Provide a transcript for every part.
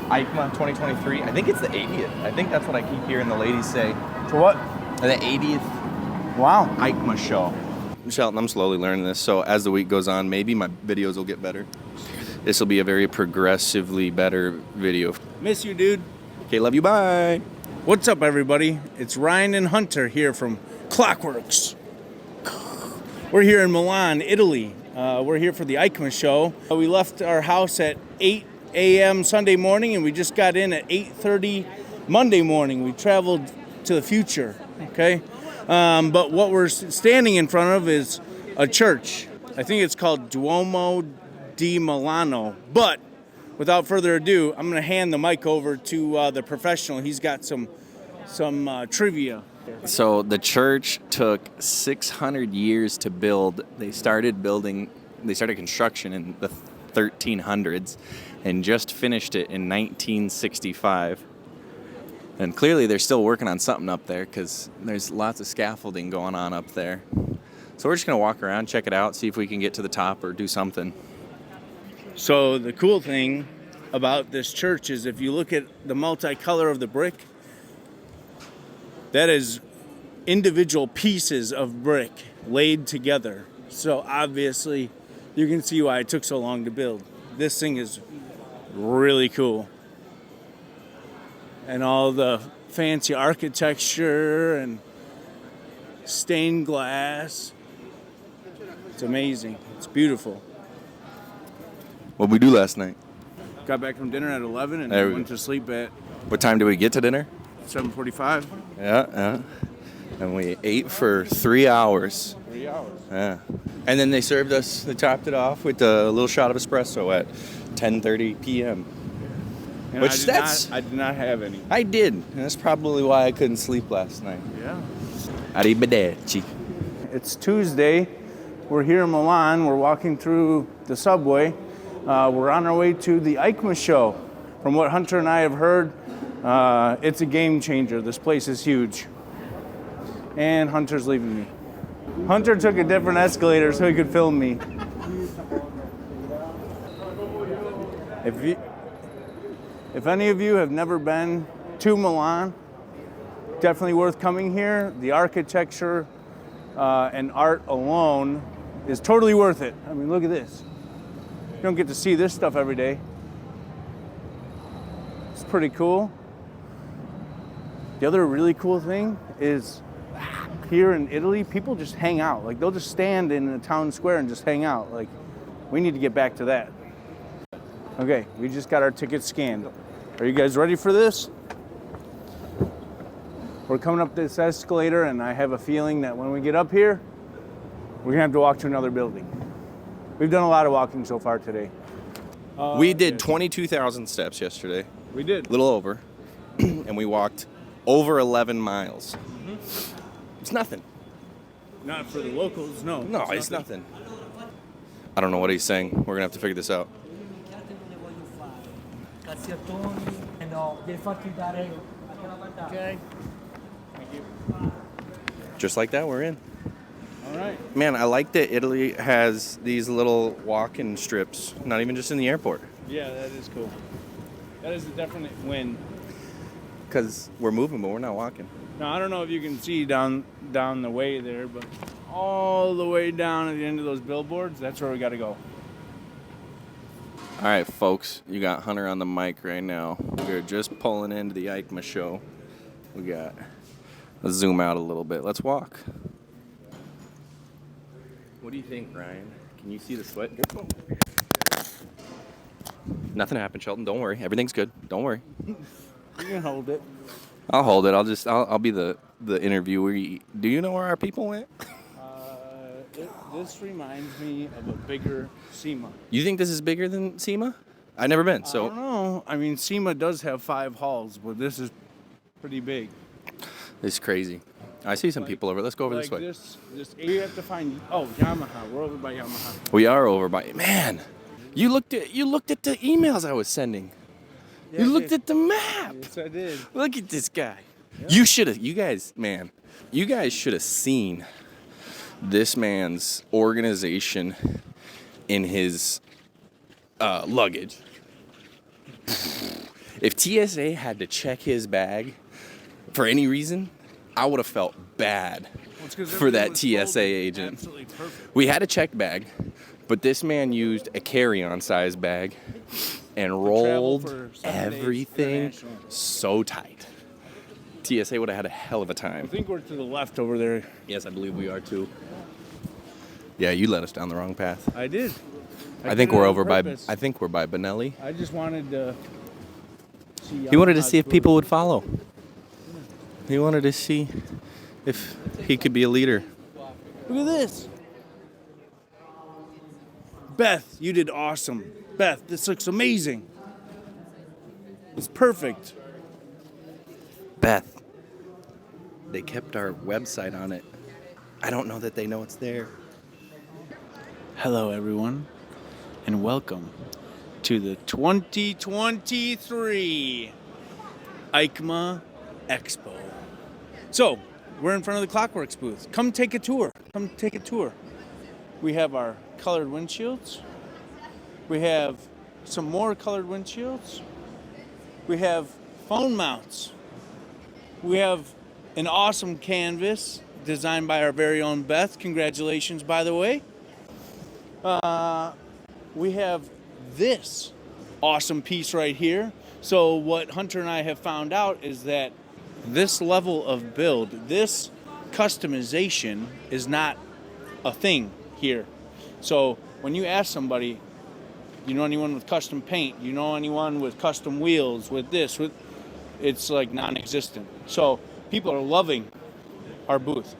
EICMA 2023. I think it's the 80th. I think that's what I keep hearing the ladies say. To what? The 80th Wow. EICMA show. Shelton, I'm slowly learning this, so as the week goes on, maybe my videos will get better. This will be a very progressively better video. Miss you, dude. Okay, love you, bye. What's up, everybody? It's Ryan and Hunter here from Klock Werks. We're here in Milan, Italy. We're here for the EICMA show. We left our house at 8 a.m. Sunday morning, and we just got in at 8:30 Monday morning. We traveled to the future, okay? But what we're standing in front of is a church. I think it's called Duomo di Milano. But without further ado, I'm going to hand the mic over to the professional. He's got some trivia. So the church took 600 years to build. They started construction in the 1300s and just finished it in 1965. And clearly they're still working on something up there because there's lots of scaffolding going on up there. So we're just going to walk around, check it out, see if we can get to the top or do something. So the cool thing about this church is if you look at the multicolor of the brick, that is individual pieces of brick laid together. So obviously you can see why it took so long to build. This thing is really cool. And all the fancy architecture and stained glass. It's amazing. It's beautiful. What'd we do last night? Got back from dinner at 11 and went to sleep at What time did we get to dinner? 7:45. Yeah. And we ate for 3 hours. 3 hours. Yeah. And then they topped it off with a little shot of espresso at 10:30 p.m. And I did not have any. I did. And that's probably why I couldn't sleep last night. Yeah. Arrivederci. It's Tuesday. We're here in Milan. We're walking through the subway. We're on our way to the EICMA show. From what Hunter and I have heard, it's a game changer. This place is huge. And Hunter's leaving me. Hunter took a different escalator so he could film me. If any of you have never been to Milan, definitely worth coming here. The architecture and art alone is totally worth it. I mean, look at this. You don't get to see this stuff every day. It's pretty cool. The other really cool thing is here in Italy, people just hang out. Like, they'll just stand in the town square and just hang out. Like, we need to get back to that. Okay, we just got our tickets scanned. Are you guys ready for this? We're coming up this escalator, and I have a feeling that when we get up here, we're gonna have to walk to another building. We've done a lot of walking so far today. We did 22,000 steps yesterday. We did. A little over. And we walked over 11 miles. Mm-hmm. It's nothing. Not for the locals, no. No, it's nothing. I don't know what he's saying. We're gonna have to figure this out. Okay. Thank you. Just like that, we're in. All right. Man, I like that Italy has these little walk-in strips, not even just in the airport. Yeah, that is cool. That is a definite win. Because we're moving, but we're not walking. Now, I don't know if you can see down the way there, but all the way down at the end of those billboards, that's where we got to go. All right, folks, you got Hunter on the mic right now. We're just pulling into the EICMA show. Let's zoom out a little bit. Let's walk. What do you think, Ryan? Can you see the sweat? Nothing happened, Shelton. Don't worry. Everything's good. Don't worry. You can hold it. I'll hold it. I'll be the interviewer. Do you know where our people went? This reminds me of a bigger EICMA. You think this is bigger than EICMA? I've never been, so. I don't know. I mean, EICMA does have 5 halls, but this is pretty big. It's crazy. I see some people over. Let's go over this way. This you have to find. Oh, Yamaha. We're over by Yamaha. We are over by. Man, you looked at the emails I was sending. Yeah, you looked at the map. Yes, I did. Look at this guy. Yep. You guys should have seen this man's organization in his luggage. If TSA had to check his bag for any reason, I would have felt bad for that TSA agent. Absolutely perfect. We had a checked bag, but this man used a carry-on size bag and rolled for 7 days everything international. so tight. TSA would have had a hell of a I time. think we're to the left over there. Yes, I believe we are too. Yeah, you led us down the wrong path. I did. I think did it we're on over by. purpose. I think we're by Benelli. I just wanted to see. He wanted to see if people would follow. He wanted to see if he could be a leader. Look at this. Beth, you did awesome. Beth, this looks amazing. It's perfect. Beth, they kept our website on it. I don't know that they know it's there. Hello, everyone, and welcome to the 2023 EICMA Expo. So, we're in front of the Klock Werks booth. Come take a tour. Come take a tour. We have our colored windshields. We have some more colored windshields. We have phone mounts. We have an awesome canvas designed by our very own Beth. Congratulations, by the way. We have this awesome piece right here. So what Hunter and I have found out is that this level of build, this customization is not a thing here. So when you ask somebody, you know anyone with custom paint, you know anyone with custom wheels, with this, with it's like non-existent. So people are loving our booth.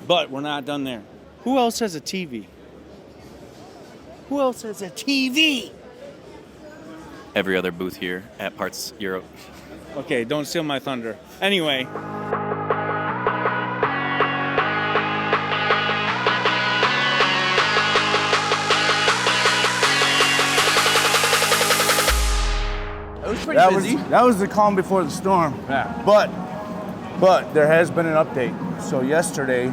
But we're not done there. Who else has a TV? Who else has a TV? Every other booth here at Parts Europe. Okay, don't steal my thunder. Anyway. It was pretty busy. That was the calm before the storm. Yeah. But there has been an update. So yesterday,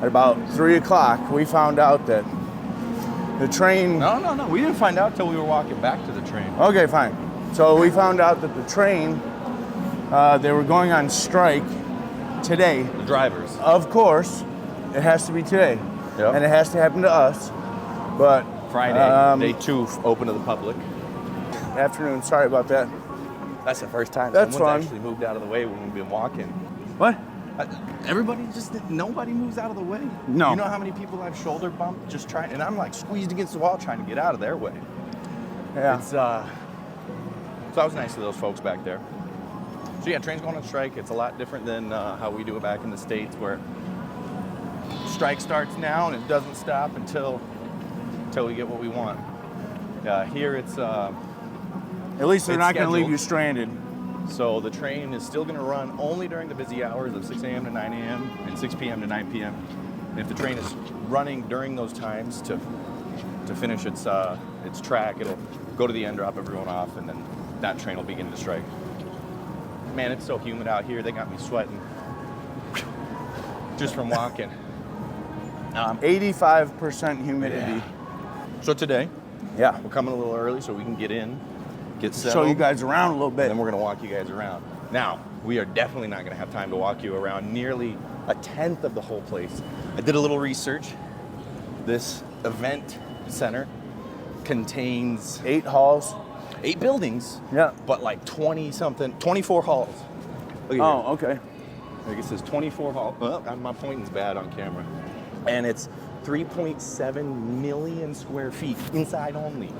at about 3 o'clock, we found out that the train... No. We didn't find out till we were walking back to the train. Okay, fine. So we found out that the train, they were going on strike today. The drivers. Of course, it has to be today. Yep. And it has to happen to us. But Friday, day 2, open to the public. afternoon, sorry about that. That's the first time That's someone's fine. actually moved out of the way when we've been walking. What? Nobody moves out of the way. No. You know how many people I've shoulder bumped just trying, and I'm like squeezed against the wall trying to get out of their way. Yeah. It's, so I was nice to those folks back there. So yeah, train's going on strike. It's a lot different than how we do it back in the States where strike starts now and it doesn't stop until we get what we want. Here it's... At least they're it's not going to leave scheduled. you stranded. So the train is still going to run only during the busy hours of 6 a.m. to 9 a.m. and 6 p.m. to 9 p.m. And if the train is running during those times to finish its track, it'll go to the end, drop everyone off, and then that train will begin to strike. Man, it's so humid out here. They got me sweating just from walking. 85% humidity. Yeah. So today, Yeah. we're coming a little early so we can get in, get settled. Show you guys around a little bit. And then we're going to walk you guys around. Now, we are definitely not going to have time to walk you around nearly a tenth of the whole place. I did a little research. This event center contains 8 halls. 8 buildings, Yeah. but like 24 halls. Look at Oh, okay. here. Like it says 24 halls. Well, my pointing's bad on camera. And it's 3.7 million square feet inside only.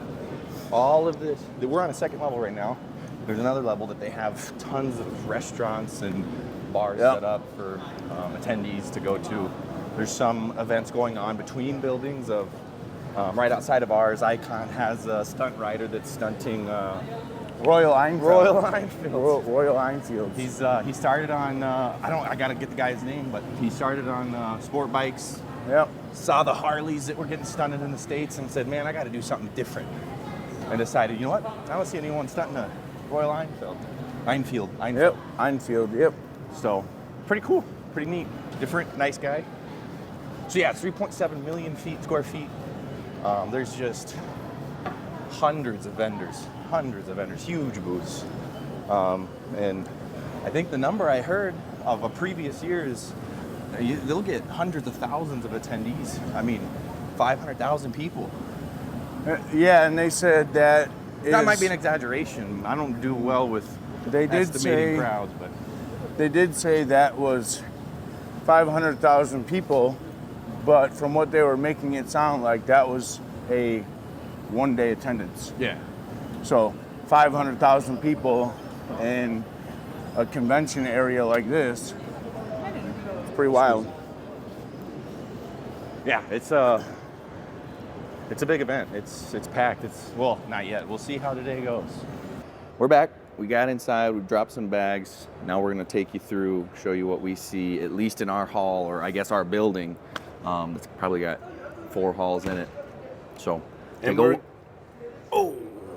All of this, we're on a second level right now. There's another level that they have tons of restaurants and bars set up for attendees to go to. There's some events going on between buildings of right outside of ours. Icon has a stunt rider that's stunting Royal Einfield. Royal Einfield. He started on I gotta get the guy's name, but he started on sport bikes. Yep. Saw the Harleys that were getting stunted in the States and said, man, I got to do something different. And decided, you know what? I don't see anyone stunting a Royal Einfield. Yep. Einfield. Yep. So pretty cool, pretty neat, different, nice guy. So yeah, it's 3.7 million square feet. There's just hundreds of vendors, hundreds of vendors, huge booths. And I think the number I heard of a previous year is they'll get hundreds of thousands of attendees. I mean, 500,000 people. Yeah, and they said that That might be an exaggeration. I don't do well with estimating crowds, but they did say that was 500,000 people, but from what they were making it sound like, that was a one-day attendance. yeah. So 500,000 people in a convention area like this, it's pretty wild. Yeah, it's a big event. It's packed. Well, not yet. We'll see how today goes. We're back. We got inside. We dropped some bags. Now we're gonna take you through, show you what we see, at least in our hall, or I guess our building. It's probably got 4 halls in it. So,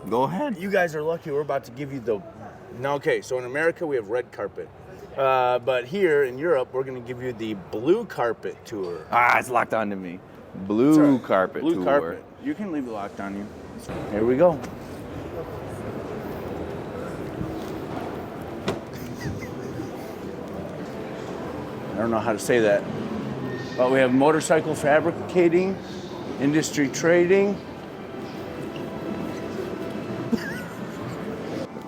go ahead. You guys are lucky. We're about to give you the. Now, okay, so in America we have red carpet, but here in Europe we're going to give you the blue carpet tour. It's locked onto me. Blue carpet Blue tour. carpet. You can leave it locked on you. Here we go. I don't know how to say that, but we have motorcycle fabricating, industry trading.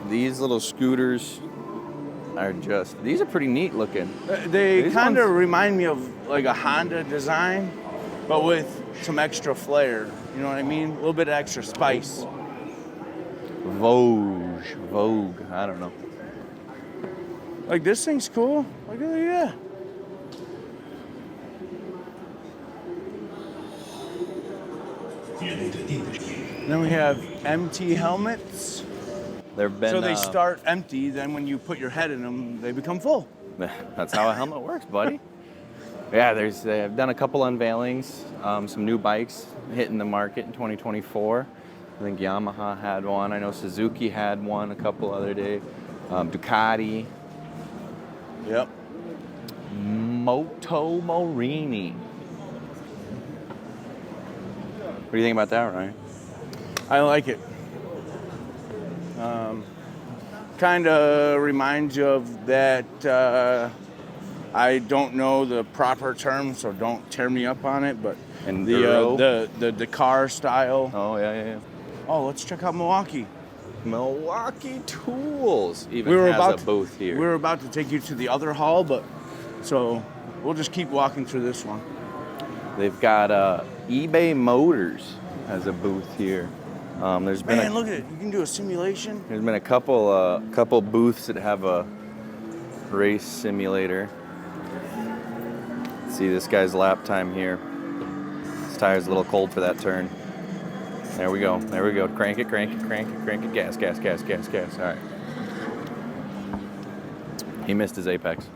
These little scooters are these are pretty neat looking. They kind of remind me of like a Honda design, but with some extra flair. You know what I mean? A little bit of extra spice. Vogue, I don't know. Like this thing's cool. Look at that. Then we have empty helmets. There've been So they start empty, then when you put your head in them, they become full. That's how a helmet works, buddy. Yeah, they've done a couple unveilings, some new bikes hitting the market in 2024. I think Yamaha had one. I know Suzuki had one a couple other days. Ducati. Yep. Moto Morini. What do you think about that, Ryan? I like it. Kind of reminds you of that. I don't know the proper term, so don't tear me up on it. But the Dakar style. Oh yeah. Oh, let's check out Milwaukee. Milwaukee Tools even has a booth here. We were about to take you to the other hall, but so we'll just keep walking through this one. They've got eBay Motors has a booth here. There's been look at it! You can do a simulation. There's been a couple booths that have a race simulator. See this guy's lap time here. His tire's a little cold for that turn. There we go. Crank it. Gas. All right. He missed his apex.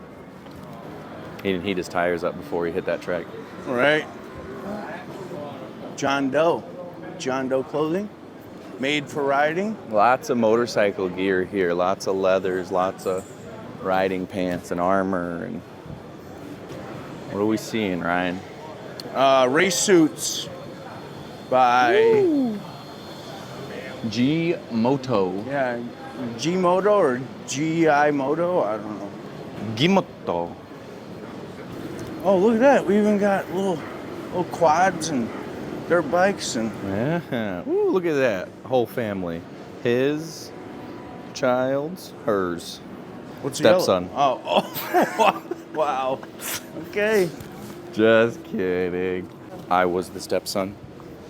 He didn't heat his tires up before he hit that track. All right. John Doe clothing. Made for riding. Lots of motorcycle gear here. Lots of leathers. Lots of riding pants and armor. And what are we seeing, Ryan? Race suits by G Moto. Yeah, G Moto or GI Moto. I don't know. Gimoto. Oh, look at that! We even got little quads and dirt bikes and. Yeah. Ooh, look at that whole family. His, child's, hers. What's stepson? Yellow? Oh, wow. Okay. Just kidding. I was the stepson.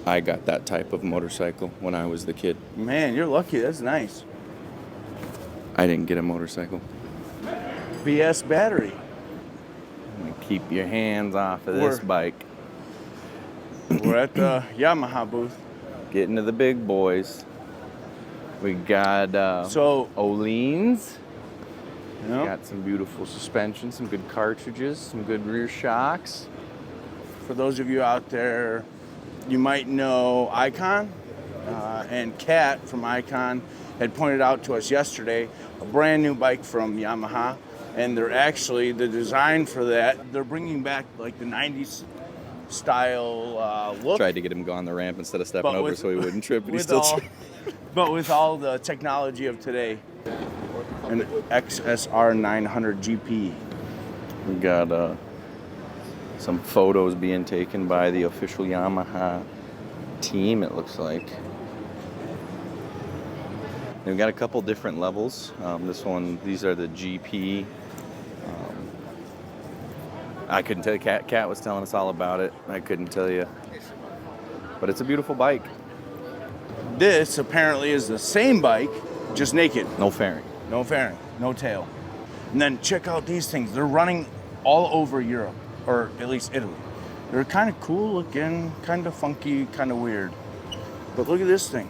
I got that type of motorcycle when I was the kid. Man, you're lucky. That's nice. I didn't get a motorcycle. BS battery. Keep your hands off of this bike. We're at the Yamaha booth. Getting to the big boys. We got Oleans. Yep. Got some beautiful suspension, some good cartridges, some good rear shocks. For those of you out there, you might know Icon, and Kat from Icon had pointed out to us yesterday a brand new bike from Yamaha, and they're actually, the design for that, they're bringing back like the 90s style look. Tried to get him to go on the ramp instead of stepping over so he wouldn't trip, but he with still all, but with all the technology of today. An XSR 900 GP. We got some photos being taken by the official Yamaha team, it looks like. We've got a couple different levels. These are the GP. I couldn't tell you. Kat was telling us all about it. I couldn't tell you. But it's a beautiful bike. This apparently is the same bike, just naked. No fairing. No fairing, no tail. And then check out these things. They're running all over Europe, or at least Italy. They're kind of cool looking, kind of funky, kind of weird. But look at this thing.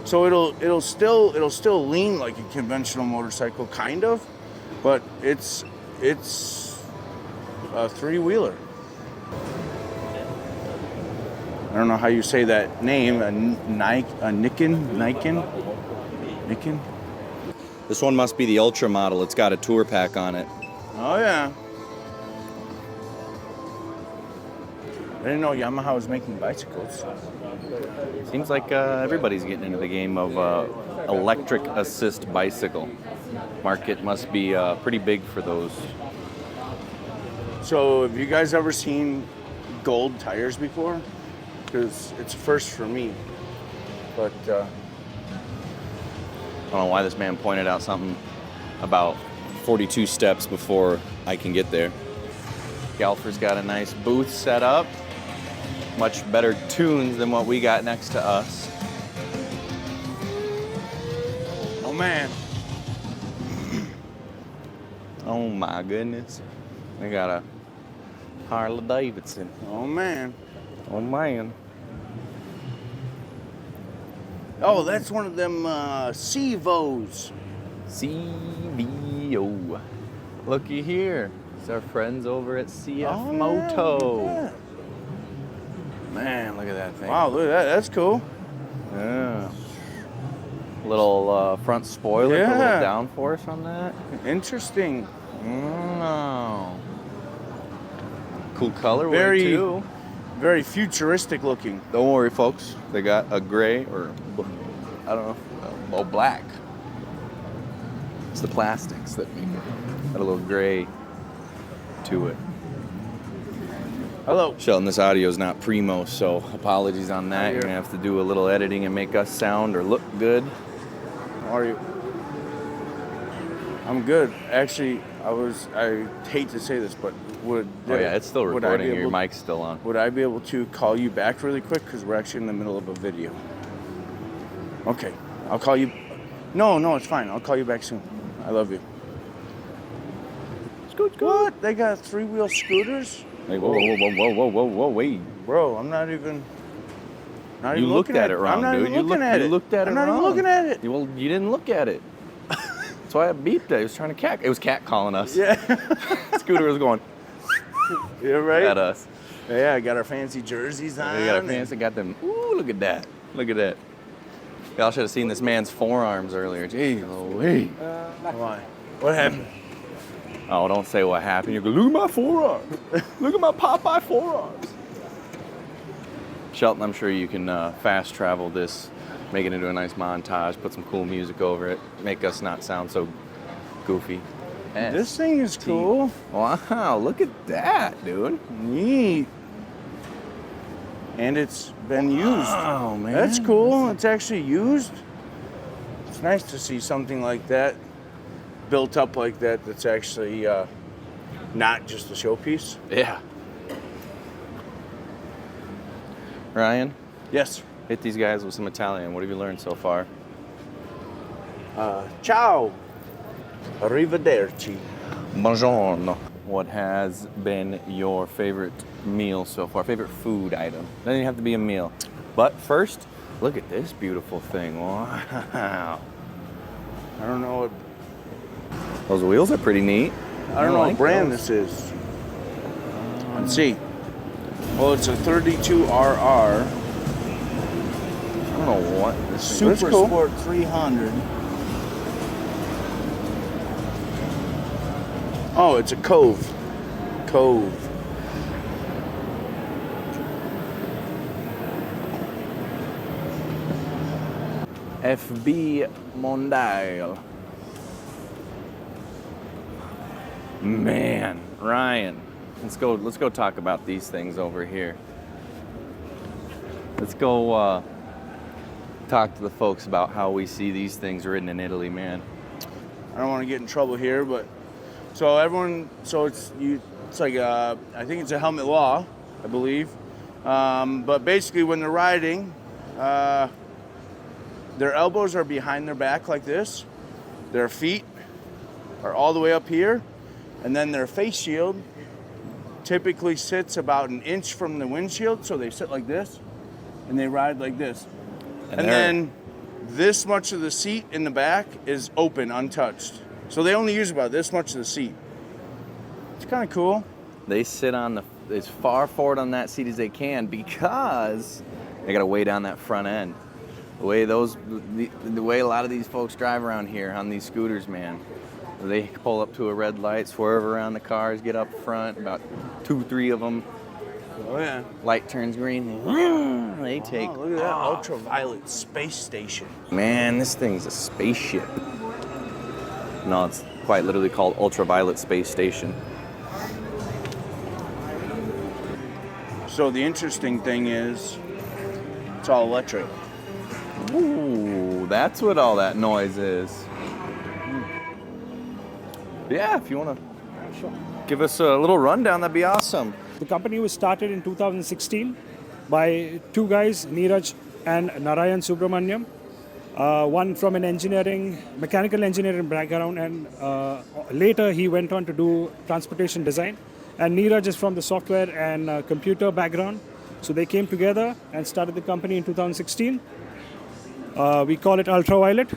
So it'll still lean like a conventional motorcycle, kind of, but it's a three-wheeler. I don't know how you say that name. A Nikin. This one must be the Ultra model. It's got a tour pack on it. Oh yeah. I didn't know Yamaha was making bicycles. Seems like everybody's getting into the game of electric assist bicycle. Market must be pretty big for those. So have you guys ever seen gold tires before? Because it's a first for me. But I don't know why this man pointed out something about 42 steps before I can get there. Galfer's got a nice booth set up. Much better tunes than what we got next to us. oh man. Oh my goodness. We got a Harley Davidson. Oh man. Oh man. Oh, that's one of them Cevos. CVO. Looky here. It's our friends over at CF Oh, Moto. yeah. Man, look at that thing. Wow, look at that. That's cool. Yeah. Little front spoiler, Yeah. a little downforce on that. Interesting. Oh. Cool colorway Very- too. Very futuristic looking. Don't worry, folks. They got a gray or I don't know, black. It's the plastics that make it. Got a little gray to it. Hello. Shelton, this audio is not primo, so apologies on that. You're gonna have to do a little editing and make us sound or look good. How are you? I'm good. Actually, I hate to say this, but Oh yeah, it's still would I recording. be Your able- mic's still on. Would I be able to call you back really quick? Because we're actually in the middle of a video. Okay, I'll call you. No, it's fine. I'll call you back soon. I love you. What? They got three-wheel scooters? Hey, whoa, wait. Bro, I'm not even. Not You even looked looking at it wrong, I'm not dude. even looking at it. You looked at it I'm not wrong. even looking at it. Well, you didn't look at it. That's why I beeped it. He was trying to cat. It was cat calling us. Yeah. Scooter was going Yeah, right? at us. Yeah, I got our fancy jerseys on. They got a fancy, got them. Ooh, look at that. Look at that. Y'all should have seen this man's forearms earlier. Gee, Louise. Why? What happened? Oh, don't say what happened. You go, look at my forearms. Look at my Popeye forearms. Shelton, I'm sure you can fast travel this, make it into a nice montage, put some cool music over it, make us not sound so goofy. This thing is cool. Wow, look at that, dude. Neat. And it's been used. Oh, man. That's cool. It's actually used. It's nice to see something like that built up like that that's actually not just a showpiece. Yeah. Ryan, Yes. hit these guys with some Italian. What have you learned so far? Ciao. Arrivederci. Buongiorno. What has been your favorite meal so far? Favorite food item? Doesn't even have to be a meal. But first, look at this beautiful thing. Wow. I don't know what Those wheels are pretty neat. I don't know what like brand those. this is. Let's see. Well, it's a 32RR. I don't know what this thing is. Super Sport 300. Oh, it's a Cove. Cove. FB Mondial. Man, Ryan, let's go talk about these things over here. Let's go talk to the folks about how we see these things written in Italy, man. I don't want to get in trouble here, but so it's like I think it's a helmet law, I believe. But basically, when they're riding, their elbows are behind their back like this. Their feet are all the way up here, and then their face shield typically sits about an inch from the windshield, so they sit like this, and they ride like this. And then this much of the seat in the back is open, untouched. So they only use about this much of the seat. It's kind of cool. They sit on as far forward on that seat as they can because they got to weigh down that front end. The way a lot of these folks drive around here on these scooters, man. They pull up to a red light, swerve around the cars, get up front, about 2-3 of them. Oh yeah. Light turns green. They take. Oh, look at that ultraviolet space station. Man, this thing's a spaceship. No, it's quite literally called Ultraviolet Space Station. So the interesting thing is, it's all electric. Ooh, that's what all that noise is. Yeah, if you want to give us a little rundown, that'd be awesome. The company was started in 2016 by two guys, Neeraj and Narayan Subramaniam. One from an mechanical engineering background, and later he went on to do transportation design. And Neeraj is from the software and computer background. So they came together and started the company in 2016. We call it Ultraviolet.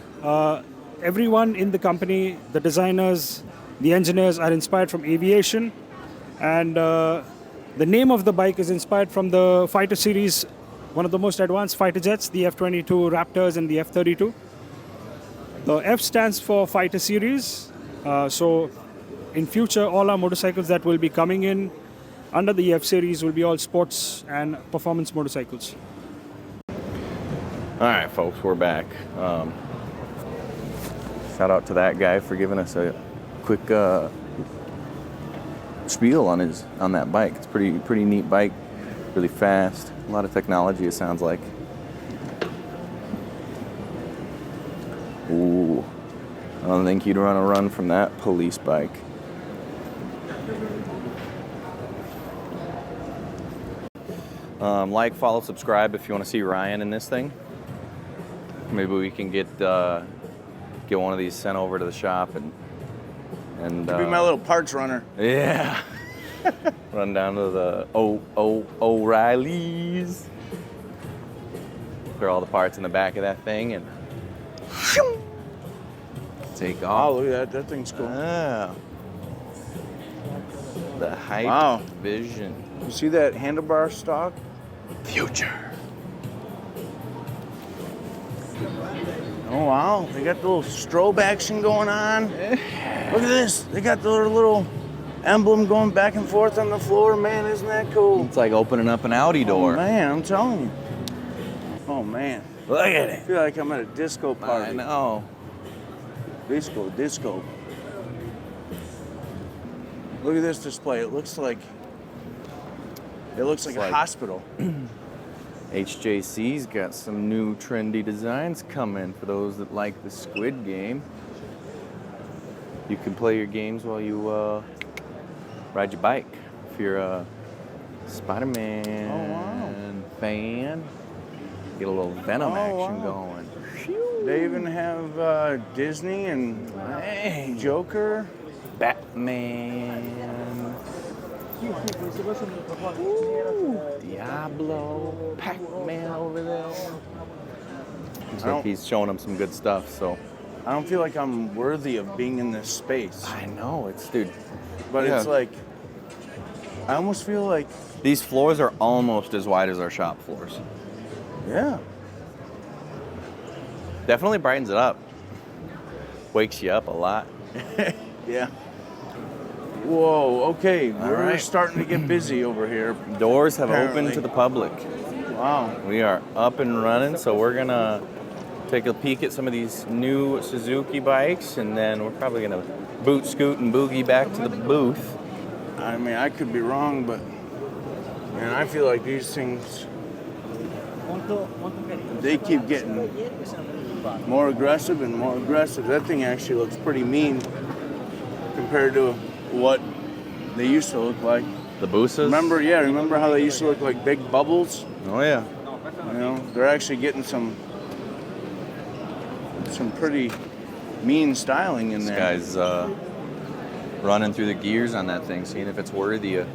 Everyone in the company, the designers, the engineers are inspired from aviation. And the name of the bike is inspired from the fighter series, one of the most advanced fighter jets, the F-22 Raptors and the F-32. The F stands for fighter series. So in future, all our motorcycles that will be coming in under the F series will be all sports and performance motorcycles. All right, folks, we're back. Shout out to that guy for giving us a quick spiel on that bike. It's pretty neat bike, really fast. A lot of technology, it sounds like. Ooh, I don't think you'd run from that police bike. Like, follow, subscribe if you want to see Ryan in this thing. Maybe we can get one of these sent over to the shop and Be my little parts runner. Yeah. Run down to the O'Reilly's. Put all the parts in the back of that thing and take off. Oh, look at that. That thing's cool. Ah. The Hype Wow. Vision. You see that handlebar stock? Future. Oh, wow. They got the little strobe action going on. Look at this. They got the little emblem going back and forth on the floor. Man, isn't that cool? It's like opening up an Audi door. Oh, man, I'm telling you. Oh, man. Look at I it. feel like I'm at a disco party. I know. Disco. Look at this display. It looks like a hospital. HJC's got some new trendy designs coming for those that like the Squid Game. You can play your games while you ride your bike. If you're a Spider-Man fan, get a little Venom action going. They even have Disney and Joker. Batman. Ooh, Diablo, Pac-Man over there. Looks like he's showing them some good stuff, so. I don't feel like I'm worthy of being in this space. I know, dude. But it's like, I almost feel like. These floors are almost as wide as our shop floors. Yeah. Definitely brightens it up. Wakes you up a lot. Yeah. Whoa, okay. All We're right. starting to get busy over here. Doors have Apparently. opened to the public. Wow. We are up and running, so we're gonna take a peek at some of these new Suzuki bikes, and then we're probably gonna boot, scoot, and boogie back to the booth. I mean, I could be wrong, but man, I feel like these things, they keep getting more aggressive and more aggressive. That thing actually looks pretty mean compared to what they used to look like. The Busas? Remember how they used to look like big bubbles? Oh yeah. You know, they're actually getting some pretty mean styling in This there. guy's running through the gears on that thing, seeing if it's worthy of.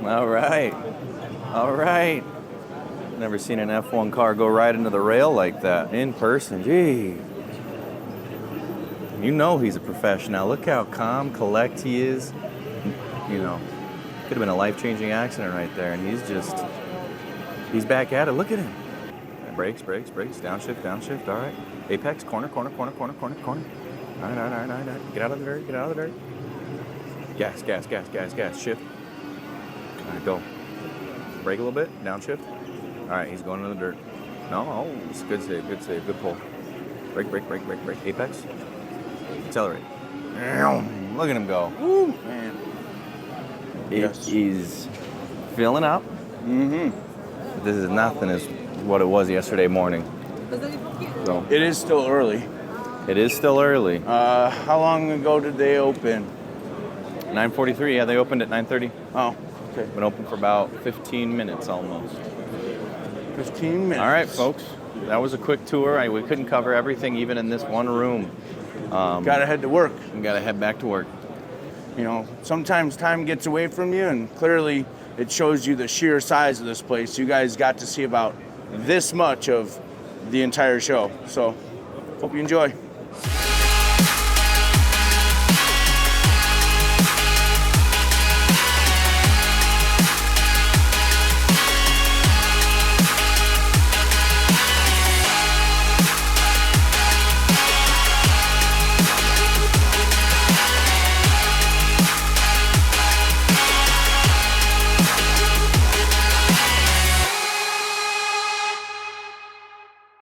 All right. Never seen an F1 car go right into the rail like that in person. Gee. You know he's a professional. Look how calm, collect he is. You know, could have been a life-changing accident right there, and he's back at it. Look at him. Brakes, downshift, all right. Apex, corner. All right. Get out of the dirt. Gas, shift. All right, go. Brake a little bit, downshift. All right, he's going into the dirt. No, it's good save, good pull. Brake. Apex. Accelerate. Look at him go. Woo, man. He's filling up. Mm-hmm. This is nothing as what it was yesterday morning. So It is still early. it is still early. How long ago did they open? 9:43. Yeah, they opened at 9:30. Oh, okay. Been open for about 15 minutes almost. 15 minutes. All right, folks. That was a quick tour. We couldn't cover everything even in this one room. Gotta head to work. We gotta head back to work. You know, sometimes time gets away from you, and clearly it shows you the sheer size of this place. You guys got to see about this much of the entire show. So, hope you enjoy.